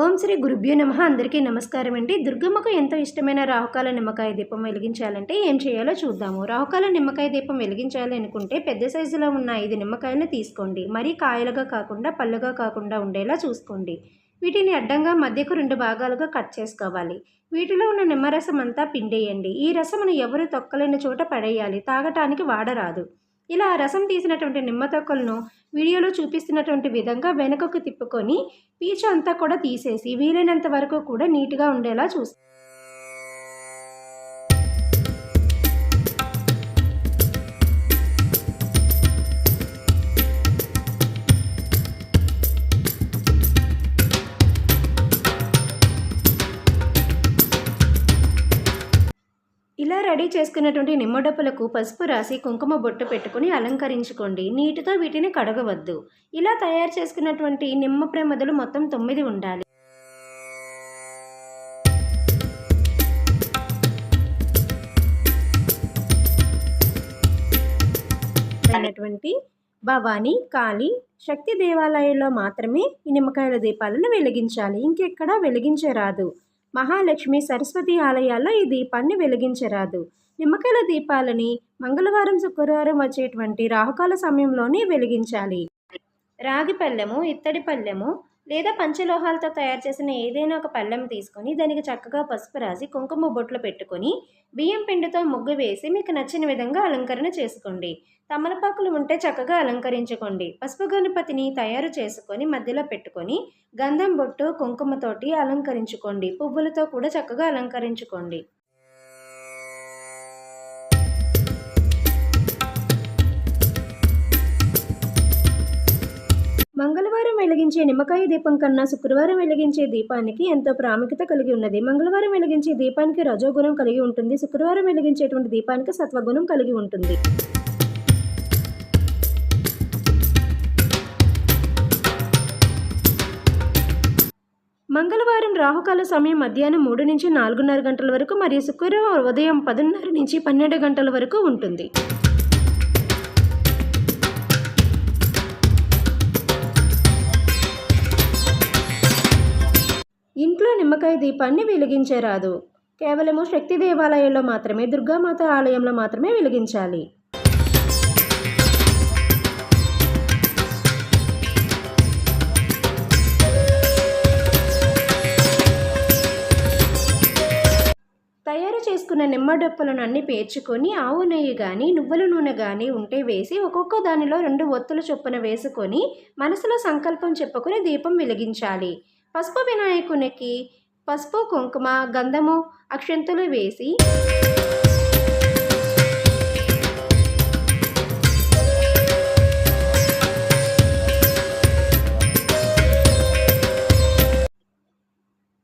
ఓం శ్రీ గురుభ్యో నమః. అందరికీ నమస్కారం అండి. దుర్గమ్మకు ఎంతో ఇష్టమైన రాహుకాల నిమ్మకాయ దీపం వెలిగించాలంటే ఏం చేయాలో చూద్దాము. రాహుకాల నిమ్మకాయ దీపం వెలిగించాలి అనుకుంటే పెద్ద సైజులో ఉన్న 5 నిమ్మకాయలను తీసుకోండి. మరీ కాయలుగా కాకుండా పళ్ళుగా కాకుండా ఉండేలా చూసుకోండి. వీటిని అడ్డంగా మధ్యకు 2 భాగాలుగా కట్ చేసుకోవాలి. వీటిలో ఉన్న నిమ్మరసం అంతా పిండేయండి. ఈ రసమును ఎవరు తొక్కలేని చోట పడేయాలి. తాగటానికి వాడరాదు. ఇలా రసం తీసినటువంటి నిమ్మ తొక్కలను వీడియోలో చూపిస్తున్నటువంటి విధంగా వెనుకకు తిప్పుకొని పీచు అంతా కూడా తీసేసి వీలైనంత వరకు కూడా నీట్గా ఉండేలా చూసుకోండి. ఇలా రెడీ చేసుకున్నటువంటి నిమ్మడప్పులకు పసుపు రాసి కుంకుమ బొట్టు పెట్టుకుని అలంకరించుకోండి. నీటితో వీటిని కడగవద్దు. ఇలా తయారు చేసుకున్నటువంటి నిమ్మ ప్రమిదలు మొత్తం 9 ఉండాలి. అయినటువంటి భవానీ, కాళీ, శక్తి దేవాలయాల్లో మాత్రమే ఈ నిమ్మకాయల దీపాలను వెలిగించాలి. ఇంకెక్కడా వెలిగించరాదు. మహాలక్ష్మి, సరస్వతి ఆలయాల్లో ఈ దీపాన్ని వెలిగించరాదు. నిమ్మకాయల దీపాలని మంగళవారం, శుక్రవారం వచ్చేటువంటి రాహుకాల సమయంలోనే వెలిగించాలి. రాగి పళ్ళెము, ఇత్తడి పళ్ళెము లేదా పంచలోహాలతో తయారు చేసిన ఏదైనా ఒక పళ్ళెం తీసుకొని దానికి చక్కగా పసుపు రాసి కుంకుమ బొట్లు పెట్టుకొని బియ్యం పిండితో ముగ్గు వేసి మీకు నచ్చిన విధంగా అలంకరణ చేసుకోండి. తమలపాకులు ఉంటే చక్కగా అలంకరించుకోండి. పసుపు గణపతిని తయారు చేసుకొని మధ్యలో పెట్టుకొని గంధం బొట్టు కుంకుమతోటి అలంకరించుకోండి. పువ్వులతో కూడా చక్కగా అలంకరించుకోండి. మంగళవారం వెలిగించే నిమ్మకాయ దీపం కన్నా శుక్రవారం వెలిగించే దీపానికి ఎంతో ప్రాముఖ్యత కలిగి ఉన్నది. మంగళవారం వెలిగించే దీపానికి రజోగుణం కలిగి ఉంటుంది. శుక్రవారం వెలిగించేటువంటి దీపానికి సత్వగుణం కలిగి ఉంటుంది. మంగళవారం రాహుకాల సమయం మధ్యాహ్నం 3 నుంచి 4:30 గంటల వరకు మరియు శుక్రవారం ఉదయం 10:30 నుంచి 12 గంటల వరకు ఉంటుంది. ఇంట్లో నిమ్మకాయ దీపాన్ని వెలిగించరాదు. కేవలము శక్తి దేవాలయంలో మాత్రమే, దుర్గామాత ఆలయంలో మాత్రమే వెలిగించాలి. తయారు చేసుకున్న నిమ్మ డొప్పలను అన్ని పేర్చుకొని ఆవు నెయ్యి కానీ నువ్వుల నూనె కానీ ఉంటే వేసి ఒక్కొక్క దానిలో 2 ఒత్తుల చొప్పున వేసుకొని మనసులో సంకల్పం చెప్పుకొని దీపం వెలిగించాలి. పసుపు వినాయకునికి పసుపు, కుంకుమ, గంధము, అక్షంతులు వేసి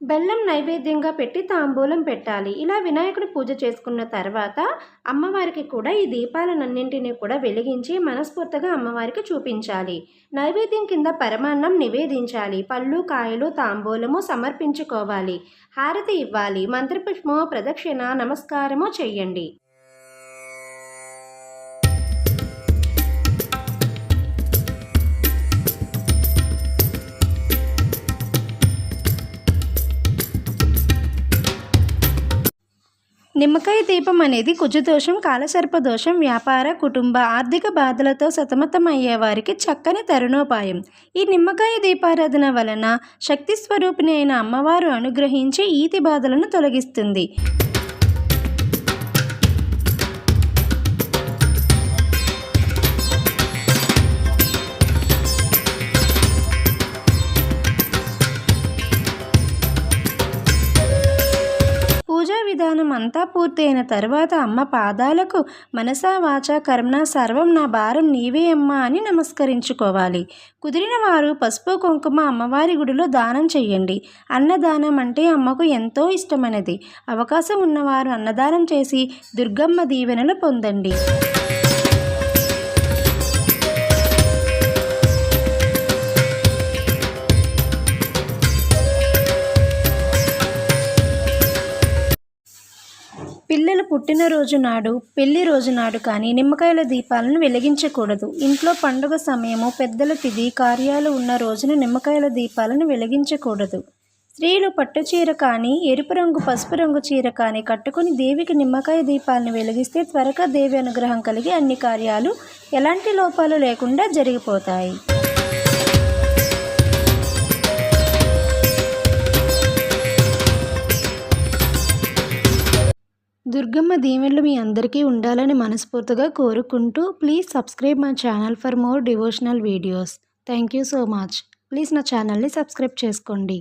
బెల్లం నైవేద్యంగా పెట్టి తాంబూలం పెట్టాలి. ఇలా వినాయకుడి పూజ చేసుకున్న తర్వాత అమ్మవారికి కూడా ఈ దీపాలన్నింటినీ కూడా వెలిగించి మనస్ఫూర్తిగా అమ్మవారికి చూపించాలి. నైవేద్యం కింద పరమాన్నం నివేదించాలి. పళ్ళు, కాయలు, తాంబూలము సమర్పించుకోవాలి. హారతి ఇవ్వాలి. మంత్రపుష్పము, ప్రదక్షిణ, నమస్కారము చెయ్యండి. నిమ్మకాయ దీపం అనేది కుజదోషం, కాలసర్పదోషం, వ్యాపార, కుటుంబ, ఆర్థిక బాధలతో సతమతమయ్యే వారికి చక్కని తరుణోపాయం. ఈ నిమ్మకాయ దీపారాధన వలన శక్తి స్వరూపిణి అయిన అమ్మవారు అనుగ్రహించి ఈతి బాధలను తొలగిస్తుంది. పూజా విధానం అంతా పూర్తయిన తర్వాత అమ్మ పాదాలకు మనసా వాచా కర్మణ సర్వం నా భారం నీవే అమ్మ అని నమస్కరించుకోవాలి. కుదిరిన వారు పసుపు, కుంకుమ అమ్మవారి గుడిలో దానం చెయ్యండి. అన్నదానం అంటే అమ్మకు ఎంతో ఇష్టమైనది. అవకాశం ఉన్నవారు అన్నదానం చేసి దుర్గమ్మ దీవెనలు పొందండి. పిల్లల పుట్టినరోజు నాడు, పెళ్లి రోజు నాడు కానీ నిమ్మకాయల దీపాలను వెలిగించకూడదు. ఇంట్లో పండుగ సమయము, పెద్దల తిథి, కార్యాలు ఉన్న రోజున నిమ్మకాయల దీపాలను వెలిగించకూడదు. స్త్రీలు పట్టు చీర కానీ ఎరుపు రంగు పసుపు రంగు చీర కానీ కట్టుకుని దేవికి నిమ్మకాయ దీపాలను వెలిగిస్తే త్వరగా దేవి అనుగ్రహం కలిగి అన్ని కార్యాలు ఎలాంటి లోపాలు లేకుండా జరిగిపోతాయి. దుర్గమ్మ దీవెనలు మీ అందరికీ ఉండాలని మనస్ఫూర్తిగా కోరుకుంటూ please subscribe my channel for more devotional videos. Thank you so much. Please నా ఛానల్ని సబ్స్క్రైబ్ చేసుకోండి.